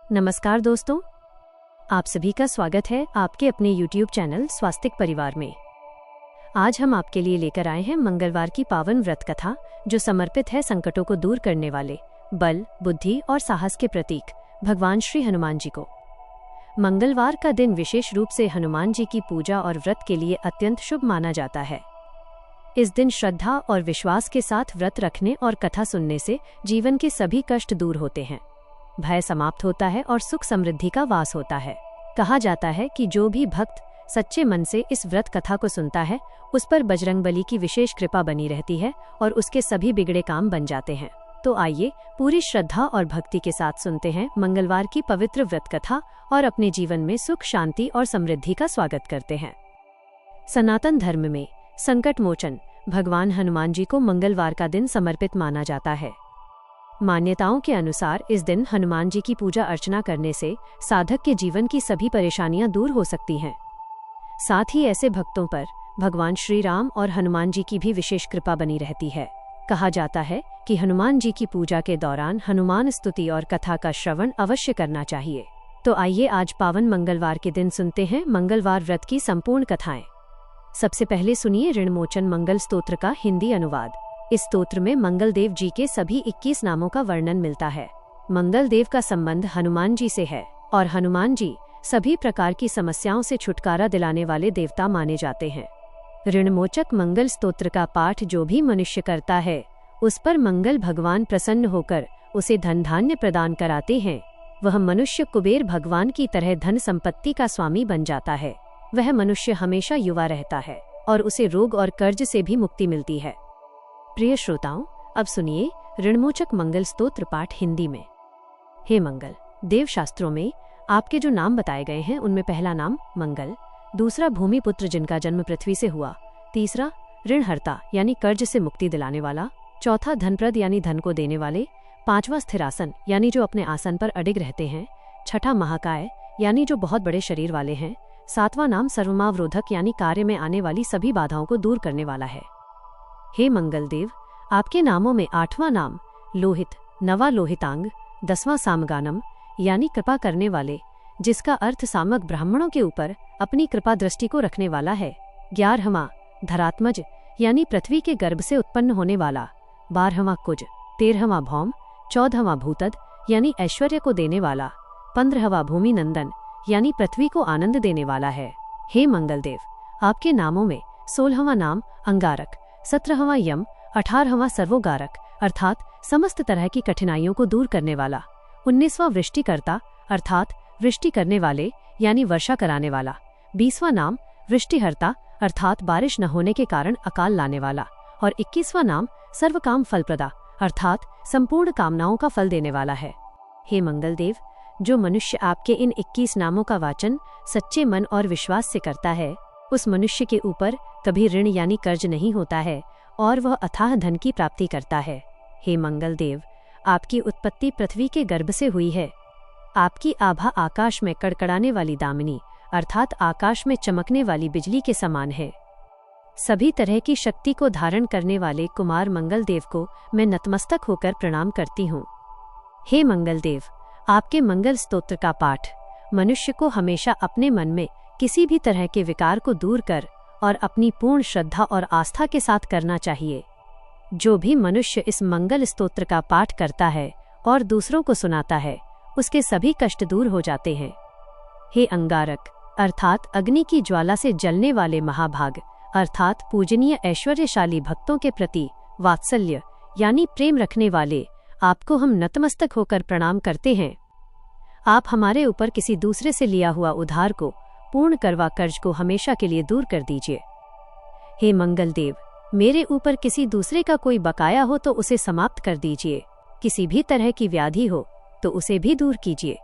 नमस्कार दोस्तों, आप सभी का स्वागत है आपके अपने YouTube चैनल स्वास्तिक परिवार में। आज हम आपके लिए लेकर आए हैं मंगलवार की पावन व्रत कथा, जो समर्पित है संकटों को दूर करने वाले बल, बुद्धि और साहस के प्रतीक भगवान श्री हनुमान जी को। मंगलवार का दिन विशेष रूप से हनुमान जी की पूजा और व्रत के लिए अत्यंत शुभ माना जाता है। इस दिन श्रद्धा और विश्वास के साथ व्रत रखने और कथा सुनने से जीवन के सभी कष्ट दूर होते हैं, भय समाप्त होता है और सुख समृद्धि का वास होता है। कहा जाता है कि जो भी भक्त सच्चे मन से इस व्रत कथा को सुनता है, उस पर बजरंगबली की विशेष कृपा बनी रहती है और उसके सभी बिगड़े काम बन जाते हैं। तो आइए पूरी श्रद्धा और भक्ति के साथ सुनते हैं मंगलवार की पवित्र व्रत कथा और अपने जीवन में सुख, शांति और समृद्धि का स्वागत करते हैं। सनातन धर्म में संकट मोचन भगवान हनुमान जी को मंगलवार का दिन समर्पित माना जाता है। मान्यताओं के अनुसार इस दिन हनुमान जी की पूजा अर्चना करने से साधक के जीवन की सभी परेशानियां दूर हो सकती हैं। साथ ही ऐसे भक्तों पर भगवान श्री राम और हनुमान जी की भी विशेष कृपा बनी रहती है। कहा जाता है कि हनुमान जी की पूजा के दौरान हनुमान स्तुति और कथा का श्रवण अवश्य करना चाहिए। तो आइए आज पावन मंगलवार के दिन सुनते हैं मंगलवार व्रत की संपूर्ण कथाएं। सबसे पहले सुनिए ऋणमोचन मंगल स्तोत्र का हिंदी अनुवाद। इस स्तोत्र में मंगल देव जी के सभी 21 नामों का वर्णन मिलता है। मंगल देव का संबंध हनुमान जी से है और हनुमान जी सभी प्रकार की समस्याओं से छुटकारा दिलाने वाले देवता माने जाते हैं। ऋणमोचक मंगल स्तोत्र का पाठ जो भी मनुष्य करता है, उस पर मंगल भगवान प्रसन्न होकर उसे धन धान्य प्रदान कराते हैं। वह मनुष्य कुबेर भगवान की तरह धन संपत्ति का स्वामी बन जाता है। वह मनुष्य हमेशा युवा रहता है और उसे रोग और कर्ज से भी मुक्ति मिलती है। प्रिय श्रोताओं, अब सुनिए ऋणमोचक मंगल स्तोत्र पाठ हिंदी में। हे मंगल देव, शास्त्रों में आपके जो नाम बताए गए हैं उनमें पहला नाम मंगल, दूसरा भूमिपुत्र जिनका जन्म पृथ्वी से हुआ, तीसरा ऋणहर्ता यानी कर्ज से मुक्ति दिलाने वाला, चौथा धनप्रद यानी धन को देने वाले, पांचवा स्थिरासन यानी जो अपने आसन पर अडिग रहते हैं, छठा महाकाय यानी जो बहुत बड़े शरीर वाले हैं, सातवां नाम सर्वमावरोधक यानी कार्य में आने वाली सभी बाधाओं को दूर करने वाला है। हे मंगल देव, आपके नामों में 8वां नाम लोहित, 9वां लोहितांग, 10वां सामगानम यानी कृपा करने वाले, जिसका अर्थ सामक ब्राह्मणों के ऊपर अपनी कृपा दृष्टि को रखने वाला है, 11वां धरात्मज यानी पृथ्वी के गर्भ से उत्पन्न होने वाला, 12वां कुज, 13वां भौम, 14वां भूतद यानी ऐश्वर्य को देने वाला, 15वां भूमि नंदन यानी पृथ्वी को आनंद देने वाला है। हे मंगल देव, आपके नामों में 16वां नाम अंगारक, 17वां यम, 18वां सर्वोगारक अर्थात समस्त तरह की कठिनाइयों को दूर करने वाला, 19वां वृष्टिकर्ता अर्थात वृष्टि करने वाले यानी वर्षा कराने वाला, 20वां नाम वृष्टिहर्ता अर्थात बारिश न होने के कारण अकाल लाने वाला और 21वां नाम सर्वकाम फलप्रदा अर्थात संपूर्ण कामनाओं का फल देने वाला है। हे मंगल देव, जो मनुष्य आपके इन 21 नामों का वाचन सच्चे मन और विश्वास से करता है, उस मनुष्य के ऊपर कभी ऋण यानी कर्ज नहीं होता है और वह अथाह धन की प्राप्ति करता है। हे मंगल देव, आपकी उत्पत्ति पृथ्वी के गर्भ से हुई है। आपकी आभा आकाश में कड़कड़ाने वाली दामिनी अर्थात आकाश में चमकने वाली बिजली के समान है। सभी तरह की शक्ति को धारण करने वाले कुमार मंगल देव को मैं नतमस्तक होकर प्रणाम करती हूँ। हे मंगल देव, आपके मंगल स्तोत्र का पाठ मनुष्य को हमेशा अपने मन में किसी भी तरह के विकार को दूर कर और अपनी पूर्ण श्रद्धा और आस्था के साथ करना चाहिए। जो भी मनुष्य इस मंगल स्तोत्र का पाठ करता है और दूसरों को सुनाता है, उसके सभी कष्ट दूर हो जाते हैं। हे अंगारक अर्थात अग्नि की ज्वाला से जलने वाले महाभाग अर्थात पूजनीय ऐश्वर्यशाली भक्तों के प्रति वात्सल्य यानी प्रेम रखने वाले, आपको हम नतमस्तक होकर प्रणाम करते हैं। आप हमारे ऊपर किसी दूसरे से लिया हुआ उधार को पूर्ण करवा कर्ज को हमेशा के लिए दूर कर दीजिए। हे मंगल देव, मेरे ऊपर किसी दूसरे का कोई बकाया हो तो उसे समाप्त कर दीजिए। किसी भी तरह की व्याधि हो तो उसे भी दूर कीजिए।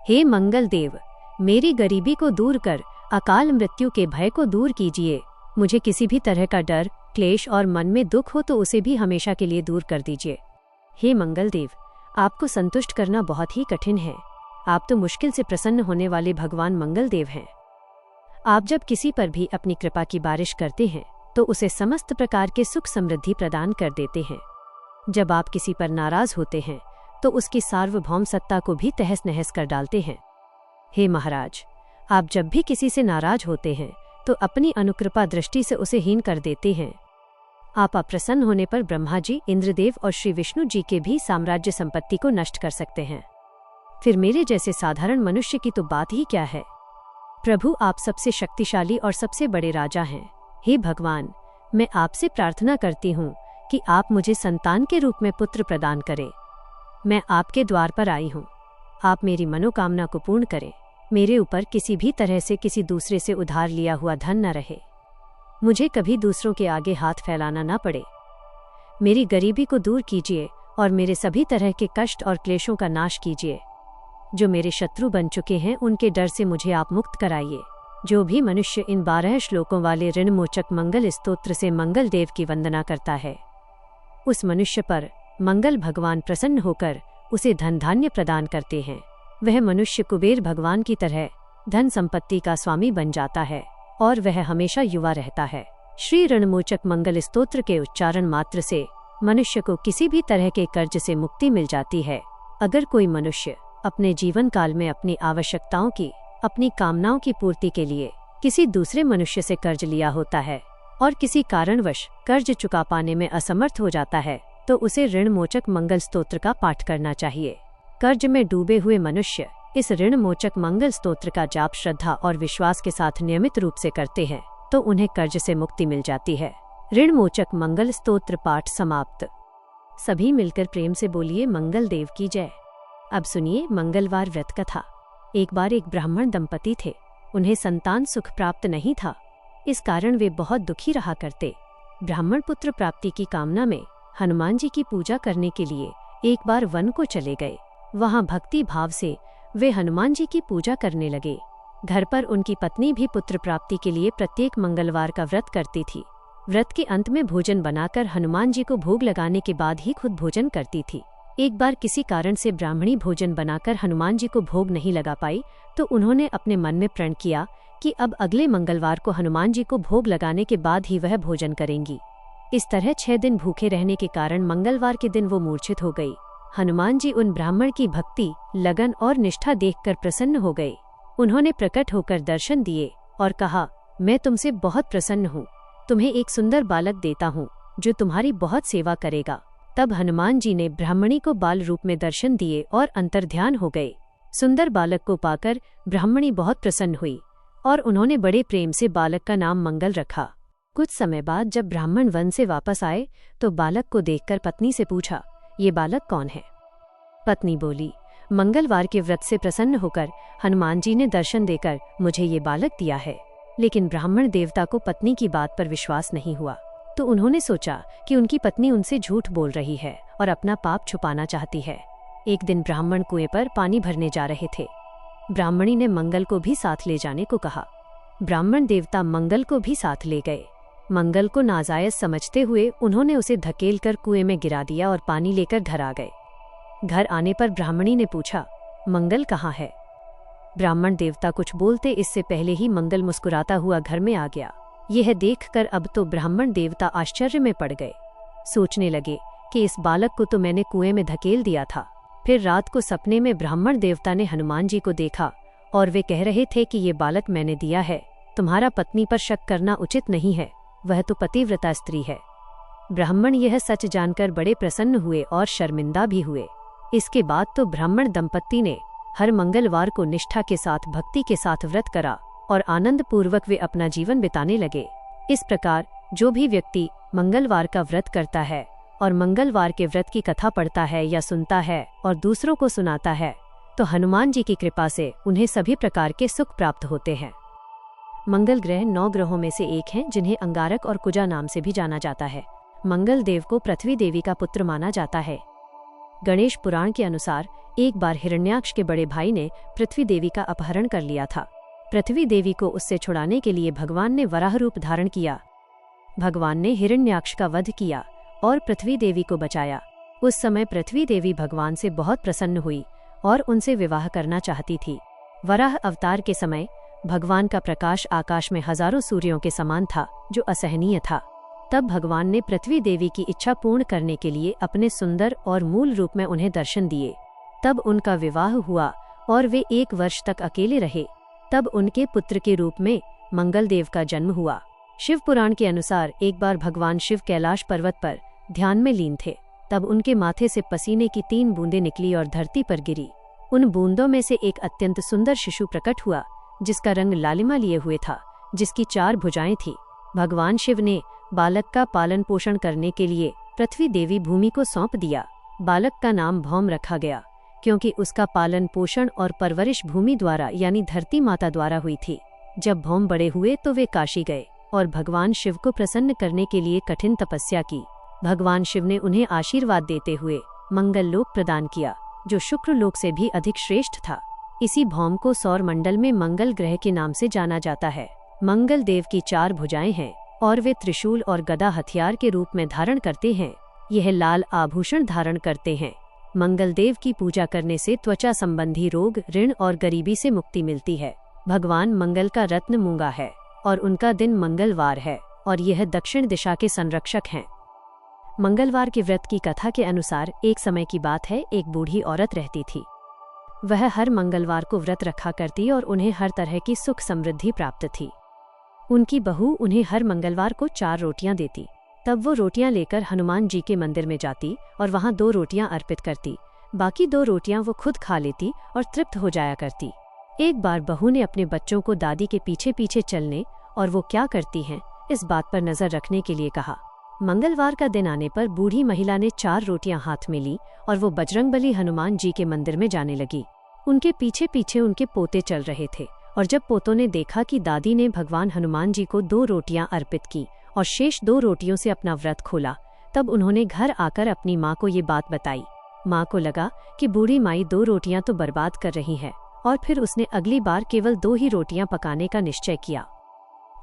हे मंगल देव, मेरी गरीबी को दूर कर अकाल मृत्यु के भय को दूर कीजिए। मुझे किसी भी तरह का डर, क्लेश और मन में दुख हो तो उसे भी हमेशा के लिए दूर कर दीजिए। हे मंगल देव, आपको संतुष्ट करना बहुत ही कठिन है। आप तो मुश्किल से प्रसन्न होने वाले भगवान मंगल देव हैं। आप जब किसी पर भी अपनी कृपा की बारिश करते हैं तो उसे समस्त प्रकार के सुख समृद्धि प्रदान कर देते हैं। जब आप किसी पर नाराज होते हैं तो उसकी सार्वभौम सत्ता को भी तहस नहस कर डालते हैं। हे महाराज, आप जब भी किसी से नाराज होते हैं तो अपनी अनुकृपा दृष्टि से उसे हीन कर देते हैं। आप अप्रसन्न होने पर ब्रह्मा जी, इंद्रदेव और श्री विष्णु जी के भी साम्राज्य संपत्ति को नष्ट कर सकते हैं। फिर मेरे जैसे साधारण मनुष्य की तो बात ही क्या है। प्रभु, आप सबसे शक्तिशाली और सबसे बड़े राजा हैं। हे भगवान, मैं आपसे प्रार्थना करती हूँ कि आप मुझे संतान के रूप में पुत्र प्रदान करें। मैं आपके द्वार पर आई हूँ, आप मेरी मनोकामना को पूर्ण करें। मेरे ऊपर किसी भी तरह से किसी दूसरे से उधार लिया हुआ धन न रहे। मुझे कभी दूसरों के आगे हाथ फैलाना न पड़े। मेरी गरीबी को दूर कीजिए और मेरे सभी तरह के कष्ट और क्लेशों का नाश कीजिए। जो मेरे शत्रु बन चुके हैं उनके डर से मुझे आप मुक्त कराइए। जो भी मनुष्य इन 12 श्लोकों वाले ऋणमोचक मंगल स्तोत्र से मंगल देव की वंदना करता है, उस मनुष्य पर मंगल भगवान प्रसन्न होकर उसे धन धान्य प्रदान करते हैं। वह मनुष्य कुबेर भगवान की तरह धन संपत्ति का स्वामी बन जाता है और वह हमेशा युवा रहता है। श्री ऋणमोचक मंगल स्तोत्र के उच्चारण मात्र से मनुष्य को किसी भी तरह के कर्ज से मुक्ति मिल जाती है। अगर कोई मनुष्य अपने जीवन काल में अपनी आवश्यकताओं की, अपनी कामनाओं की पूर्ति के लिए किसी दूसरे मनुष्य से कर्ज लिया होता है और किसी कारणवश कर्ज चुका पाने में असमर्थ हो जाता है, तो उसे ऋणमोचक मंगल स्तोत्र का पाठ करना चाहिए। कर्ज में डूबे हुए मनुष्य इस ऋणमोचक मंगल स्तोत्र का जाप श्रद्धा और विश्वास के साथ नियमित रूप से करते हैं तो उन्हें कर्ज से मुक्ति मिल जाती है। ऋणमोचक मंगल स्तोत्र पाठ समाप्त। सभी मिलकर प्रेम से बोलिए मंगल देव की जय। अब सुनिए मंगलवार व्रत कथा। एक बार एक ब्राह्मण दंपति थे। उन्हें संतान सुख प्राप्त नहीं था, इस कारण वे बहुत दुखी रहा करते। ब्राह्मण पुत्र प्राप्ति की कामना में हनुमान जी की पूजा करने के लिए एक बार वन को चले गए। वहां भक्ति भाव से वे हनुमान जी की पूजा करने लगे। घर पर उनकी पत्नी भी पुत्र प्राप्ति के लिए प्रत्येक मंगलवार का व्रत करती थी। व्रत के अंत में भोजन बनाकर हनुमान जी को भोग लगाने के बाद ही खुद भोजन करती थी। एक बार किसी कारण से ब्राह्मणी भोजन बनाकर हनुमान जी को भोग नहीं लगा पाई तो उन्होंने अपने मन में प्रण किया कि अब अगले मंगलवार को हनुमान जी को भोग लगाने के बाद ही वह भोजन करेंगी। इस तरह 6 दिन भूखे रहने के कारण मंगलवार के दिन वो मूर्छित हो गई। हनुमान जी उन ब्राह्मण की भक्ति, लगन और निष्ठा देखकर प्रसन्न हो गए। उन्होंने प्रकट होकर दर्शन दिए और कहा, मैं तुमसे बहुत प्रसन्न हूँ। तुम्हें एक सुंदर बालक देता हूँ जो तुम्हारी बहुत सेवा करेगा। तब हनुमान जी ने ब्राह्मणी को बाल रूप में दर्शन दिए और अंतर्ध्यान हो गए। सुंदर बालक को पाकर ब्राह्मणी बहुत प्रसन्न हुई और उन्होंने बड़े प्रेम से बालक का नाम मंगल रखा। कुछ समय बाद जब ब्राह्मण वन से वापस आए तो बालक को देखकर पत्नी से पूछा, ये बालक कौन है? पत्नी बोली, मंगलवार के व्रत से प्रसन्न होकर हनुमान जी ने दर्शन देकर मुझे ये बालक दिया है। लेकिन ब्राह्मण देवता को पत्नी की बात पर विश्वास नहीं हुआ, तो उन्होंने सोचा कि उनकी पत्नी उनसे झूठ बोल रही है और अपना पाप छुपाना चाहती है। एक दिन ब्राह्मण कुएं पर पानी भरने जा रहे थे। ब्राह्मणी ने मंगल को भी साथ ले जाने को कहा। ब्राह्मण देवता मंगल को भी साथ ले गए। मंगल को नाजायज समझते हुए उन्होंने उसे धकेलकर कुएं में गिरा दिया और पानी लेकर घर आ गए। घर आने पर ब्राह्मणी ने पूछा, मंगल कहाँ है? ब्राह्मण देवता कुछ बोलते इससे पहले ही मंगल मुस्कुराता हुआ घर में आ गया। यह देखकर अब तो ब्राह्मण देवता आश्चर्य में पड़ गए। सोचने लगे कि इस बालक को तो मैंने कुएं में धकेल दिया था। फिर रात को सपने में ब्राह्मण देवता ने हनुमान जी को देखा और वे कह रहे थे कि ये बालक मैंने दिया है। तुम्हारा पत्नी पर शक करना उचित नहीं है, वह तो पतिव्रता स्त्री है। ब्राह्मण यह सच जानकर बड़े प्रसन्न हुए और शर्मिंदा भी हुए। इसके बाद तो ब्राह्मण दंपत्ति ने हर मंगलवार को निष्ठा के साथ, भक्ति के साथ व्रत करा और आनंद पूर्वक वे अपना जीवन बिताने लगे। इस प्रकार जो भी व्यक्ति मंगलवार का व्रत करता है और मंगलवार के व्रत की कथा पढ़ता है या सुनता है और दूसरों को सुनाता है तो हनुमान जी की कृपा से उन्हें सभी प्रकार के सुख प्राप्त होते हैं। मंगल ग्रह 9 ग्रहों में से एक हैं जिन्हें अंगारक और कुजा नाम से भी जाना जाता है। मंगल देव को पृथ्वी देवी का पुत्र माना जाता है। गणेश पुराण के अनुसार एक बार हिरण्याक्ष के बड़े भाई ने पृथ्वी देवी का अपहरण कर लिया था। पृथ्वी देवी को उससे छुड़ाने के लिए भगवान ने वराह रूप धारण किया। भगवान ने हिरण्याक्ष का वध किया और पृथ्वी देवी को बचाया। उस समय पृथ्वी देवी भगवान से बहुत प्रसन्न हुई और उनसे विवाह करना चाहती थी। वराह अवतार के समय भगवान का प्रकाश आकाश में हजारों सूर्यों के समान था, जो असहनीय था। तब भगवान ने पृथ्वी देवी की इच्छा पूर्ण करने के लिए अपने सुंदर और मूल रूप में उन्हें दर्शन दिए। तब उनका विवाह हुआ और वे 1 वर्ष तक अकेले रहे। तब उनके पुत्र के रूप में मंगल देव का जन्म हुआ। शिव पुराण के अनुसार एक बार भगवान शिव कैलाश पर्वत पर ध्यान में लीन थे। तब उनके माथे से पसीने की 3 बूंदें निकली और धरती पर गिरी। उन बूंदों में से एक अत्यंत सुंदर शिशु प्रकट हुआ, जिसका रंग लालिमा लिए हुए था, जिसकी 4 भुजाएं थी। भगवान शिव ने बालक का पालन पोषण करने के लिए पृथ्वी देवी भूमि को सौंप दिया। बालक का नाम भौम रखा गया, क्योंकि उसका पालन पोषण और परवरिश भूमि द्वारा यानी धरती माता द्वारा हुई थी। जब भौम बड़े हुए तो वे काशी गए और भगवान शिव को प्रसन्न करने के लिए कठिन तपस्या की। भगवान शिव ने उन्हें आशीर्वाद देते हुए मंगल लोक प्रदान किया, जो शुक्र लोक से भी अधिक श्रेष्ठ था। इसी भौम को सौर मंडल में मंगल ग्रह के नाम से जाना जाता है। मंगल देव की 4 भुजाएं हैं और वे त्रिशूल और गदा हथियार के रूप में धारण करते हैं। यह लाल आभूषण धारण करते हैं। मंगल देव की पूजा करने से त्वचा संबंधी रोग, ऋण और गरीबी से मुक्ति मिलती है। भगवान मंगल का रत्न मूंगा है और उनका दिन मंगलवार है और यह दक्षिण दिशा के संरक्षक हैं। मंगलवार के व्रत की कथा के अनुसार एक समय की बात है, एक बूढ़ी औरत रहती थी। वह हर मंगलवार को व्रत रखा करती और उन्हें हर तरह की सुख समृद्धि प्राप्त थी। उनकी बहू उन्हें हर मंगलवार को 4 रोटियां देती। तब वो रोटियां लेकर हनुमान जी के मंदिर में जाती और वहां 2 रोटियां अर्पित करती। बाकी 2 रोटियां वो खुद खा लेती और तृप्त हो जाया करती। एक बार बहू ने अपने बच्चों को दादी के पीछे पीछे चलने और वो क्या करती हैं इस बात पर नजर रखने के लिए कहा। मंगलवार का दिन आने पर बूढ़ी महिला ने 4 रोटियां हाथ में ली और वो बजरंगबली हनुमान जी के मंदिर में जाने लगी। उनके पीछे पीछे उनके पोते चल रहे थे और जब पोतों ने देखा कि दादी ने भगवान हनुमान जी को 2 रोटियां अर्पित की और शेष 2 रोटियों से अपना व्रत खोला, तब उन्होंने घर आकर अपनी माँ को ये बात बताई। माँ को लगा कि बूढ़ी माई 2 रोटियां तो बर्बाद कर रही है और फिर उसने अगली बार केवल 2 ही रोटियां पकाने का निश्चय किया।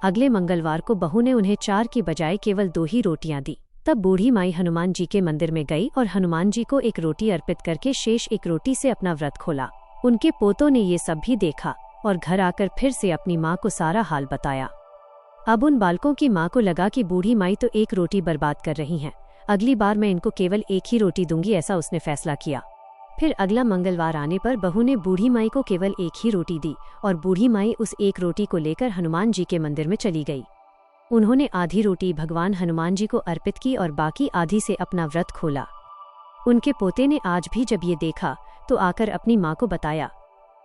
अगले मंगलवार को बहू ने उन्हें 4 की बजाय केवल 2 ही रोटियां दी। तब बूढ़ी माई हनुमान जी के मंदिर में गई और हनुमान जी को 1 रोटी अर्पित करके शेष 1 रोटी से अपना व्रत खोला। उनके पोतों ने ये सब भी देखा और घर आकर फिर से अपनी माँ को सारा हाल बताया। अब उन बालकों की माँ को लगा कि बूढ़ी माई तो 1 रोटी बर्बाद कर रही हैं, अगली बार मैं इनको केवल 1 ही रोटी दूंगी, ऐसा उसने फैसला किया। फिर अगला मंगलवार आने पर बहू ने बूढ़ी माई को केवल 1 ही रोटी दी और बूढ़ी माई उस 1 रोटी को लेकर हनुमान जी के मंदिर में चली गई। उन्होंने आधी रोटी भगवान हनुमान जी को अर्पित की और बाकी आधी से अपना व्रत खोला। उनके पोते ने आज भी जब ये देखा तो आकर अपनी माँ को बताया।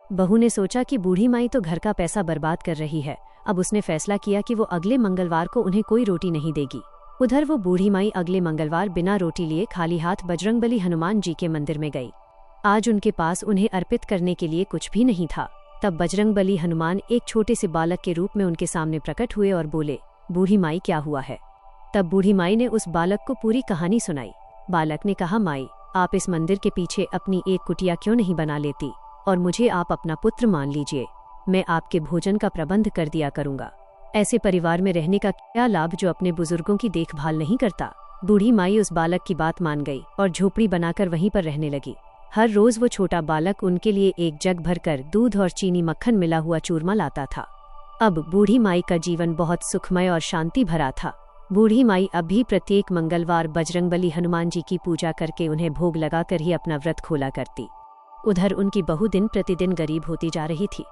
बहू ने सोचा कि बूढ़ी माई तो घर का पैसा बर्बाद कर रही है। अब उसने फैसला किया कि वो अगले मंगलवार को उन्हें कोई रोटी नहीं देगी। उधर वो बूढ़ी माई अगले मंगलवार बिना रोटी लिए खाली हाथ बजरंगबली हनुमान जी के मंदिर में गई। आज उनके पास उन्हें अर्पित करने के लिए कुछ भी नहीं था। तब बजरंगबली हनुमान एक छोटे से बालक के रूप में उनके सामने प्रकट हुए और बोले, बूढ़ी माई क्या हुआ है? तब बूढ़ी माई ने उस बालक को पूरी कहानी सुनाई। बालक ने कहा, माई आप इस मंदिर के पीछे अपनी एक कुटिया क्यों नहीं बना लेती और मुझे आप अपना पुत्र मान लीजिए, मैं आपके भोजन का प्रबंध कर दिया करूंगा। ऐसे परिवार में रहने का क्या लाभ जो अपने बुजुर्गों की देखभाल नहीं करता। बूढ़ी माई उस बालक की बात मान गई और झोपड़ी बनाकर वहीं पर रहने लगी। हर रोज वो छोटा बालक उनके लिए एक जग भरकर दूध और चीनी मक्खन मिला हुआ चूरमा लाता था। अब बूढ़ी माई का जीवन बहुत सुखमय और शांति भरा था। बूढ़ी माई अब भी प्रत्येक मंगलवार बजरंगबली हनुमान जी की पूजा करके उन्हें भोग लगाकर ही अपना व्रत खोला करती। उधर उनकी बहू दिन प्रतिदिन गरीब होती जा रही थी।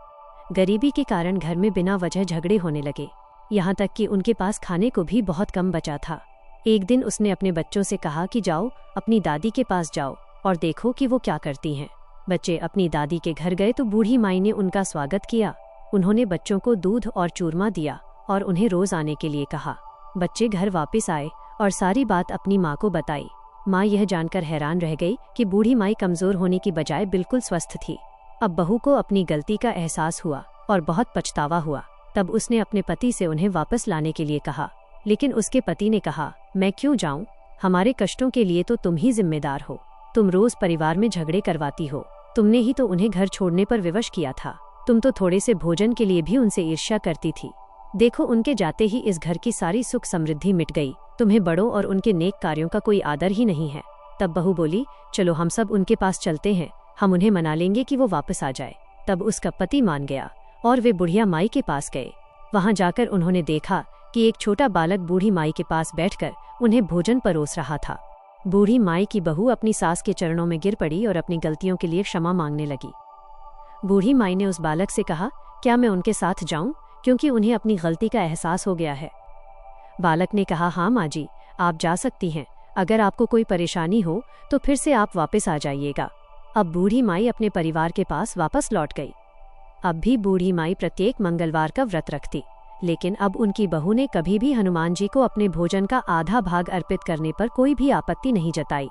गरीबी के कारण घर में बिना वजह झगड़े होने लगे, यहाँ तक कि उनके पास खाने को भी बहुत कम बचा था। एक दिन उसने अपने बच्चों से कहा कि जाओ अपनी दादी के पास जाओ और देखो कि वो क्या करती हैं। बच्चे अपनी दादी के घर गए तो बूढ़ी माई ने उनका स्वागत किया। उन्होंने बच्चों को दूध और चूरमा दिया और उन्हें रोज आने के लिए कहा। बच्चे घर वापस आए और सारी बात अपनी माँ को बताई। माँ यह जानकर हैरान रह गई कि बूढ़ी माई कमजोर होने की बजाय बिल्कुल स्वस्थ थी। अब बहू को अपनी गलती का एहसास हुआ और बहुत पछतावा हुआ। तब उसने अपने पति से उन्हें वापस लाने के लिए कहा, लेकिन उसके पति ने कहा, मैं क्यों जाऊं? हमारे कष्टों के लिए तो तुम ही जिम्मेदार हो। तुम रोज परिवार में झगड़े करवाती हो। तुमने ही तो उन्हें घर छोड़ने पर विवश किया था। तुम तो थोड़े से भोजन के लिए भी उनसे ईर्ष्या करती थी। देखो उनके जाते ही इस घर की सारी सुख समृद्धि मिट गई। तुम्हें बड़ों और उनके नेक कार्यों का कोई आदर ही नहीं है। तब बहू बोली, चलो हम सब उनके पास चलते हैं, हम उन्हें मना लेंगे कि वो वापस आ जाए। तब उसका पति मान गया और वे बुढ़िया माई के पास गए। वहां जाकर उन्होंने देखा कि एक छोटा बालक बूढ़ी माई के पास बैठकर उन्हें भोजन परोस रहा था। बूढ़ी माई की बहू अपनी सास के चरणों में गिर पड़ी और अपनी गलतियों के लिए क्षमा मांगने लगी। बूढ़ी माई ने उस बालक से कहा, क्या मैं उनके साथ जाऊं, क्योंकि उन्हें अपनी गलती का एहसास हो गया है। बालक ने कहा, हाँ माँ जी, आप जा सकती हैं। अगर आपको कोई परेशानी हो तो फिर से आप वापस आ जाइएगा। अब बूढ़ी माई अपने परिवार के पास वापस लौट गई। अब भी बूढ़ी माई प्रत्येक मंगलवार का व्रत रखती, लेकिन अब उनकी बहू ने कभी भी हनुमान जी को अपने भोजन का आधा भाग अर्पित करने पर कोई भी आपत्ति नहीं जताई।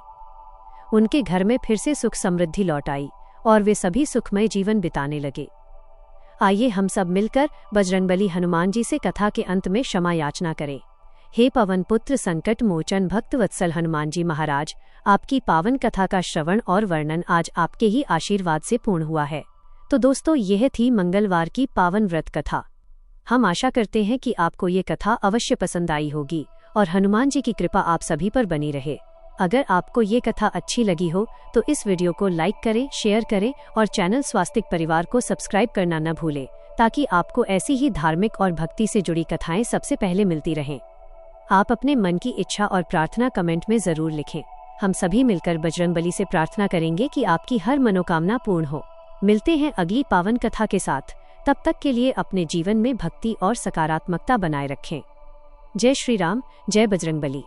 उनके घर में फिर से सुख समृद्धि लौट आई और वे सभी सुखमय जीवन बिताने लगे। आइए हम सब मिलकर बजरंगबली हनुमान जी से कथा के अंत में क्षमा याचना करें। हे पवन पुत्र संकट मोचन भक्त वत्सल हनुमान जी महाराज, आपकी पावन कथा का श्रवण और वर्णन आज आपके ही आशीर्वाद से पूर्ण हुआ है। तो दोस्तों, यह थी मंगलवार की पावन व्रत कथा। हम आशा करते हैं कि आपको ये कथा अवश्य पसंद आई होगी और हनुमान जी की कृपा आप सभी पर बनी रहे। अगर आपको ये कथा अच्छी लगी हो तो इस वीडियो को लाइक करें, शेयर करें और चैनल स्वास्तिक परिवार को सब्सक्राइब करना न भूलें, ताकि आपको ऐसी ही धार्मिक और भक्ति से जुड़ी कथाएं सबसे पहले मिलती रहें। आप अपने मन की इच्छा और प्रार्थना कमेंट में जरूर लिखें। हम सभी मिलकर बजरंगबली से प्रार्थना करेंगे कि आपकी हर मनोकामना पूर्ण हो। मिलते हैं अगली पावन कथा के साथ। तब तक के लिए अपने जीवन में भक्ति और सकारात्मकता बनाए रखें। जय श्री राम, जय बजरंगबली।